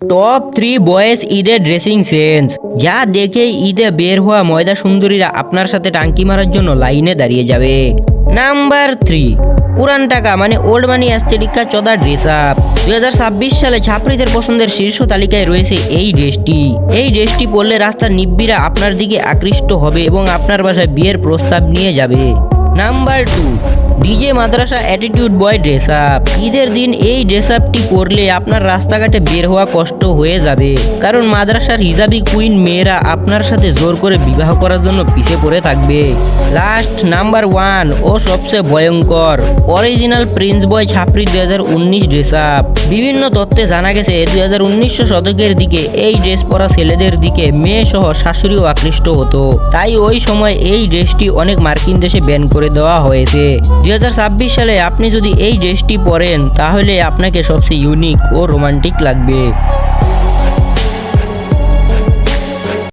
Top 3 boys ঈদের dressing sense, যা দেখে ঈদে বের হওয়া ময়দা সুন্দরীরা আপনার সাথে টাঙ্কি মারার জন্য লাইনে দাঁড়িয়ে যাবে। নাম্বার 3, পুরান টাকা মানে ওল্ড মানি অ্যাস্থেটিকা চদা ড্রেস আপ। 2026 সালে ছাত্রীদের পছন্দের শীর্ষ তালিকায় রয়েছে এই ড্রেসটি। এই ড্রেসটি পরলে রাস্তার নিব্বিরা আপনার দিকে আকৃষ্ট হবে এবং আপনার বাসায় বিয়ের প্রস্তাব নিয়ে যাবে। নাম্বার 2, ডিজে মাদ্রাসা অ্যাটিটিউড বয় ড্রেস আপ। ঈদের দিন এই ড্রেস আপটি পরলে আপনার রাস্তাঘাটে বের হওয়া কষ্ট হয়ে যাবে, কারণ মাদ্রাসার হিজাবি কুইন মেয়েরা আপনার সাথে জোর করে বিবাহ করার জন্য পিছে পড়ে থাকবে। লাস্ট নাম্বার 1 ও সবচেয়ে ভয়ঙ্কর, অরিজিনাল প্রিন্স বয় ছাপরি 2019 ড্রেস আপ। বিভিন্ন তথ্যে জানা গেছে 2019 শতকের দিকে এই ড্রেস পরা ছেলেদের দিকে মেয়ে সহ শাশুড়িও আকৃষ্ট হতো, তাই ওই সময় এই ড্রেসটি অনেক মার্কিন দেশে ব্যান করে দেওয়া হয়েছে। 2026 সালে আপনি যদি এই ড্রেসটি পরেন তাহলে আপনাকে সবচেয়ে ইউনিক ও রোমান্টিক লাগবে।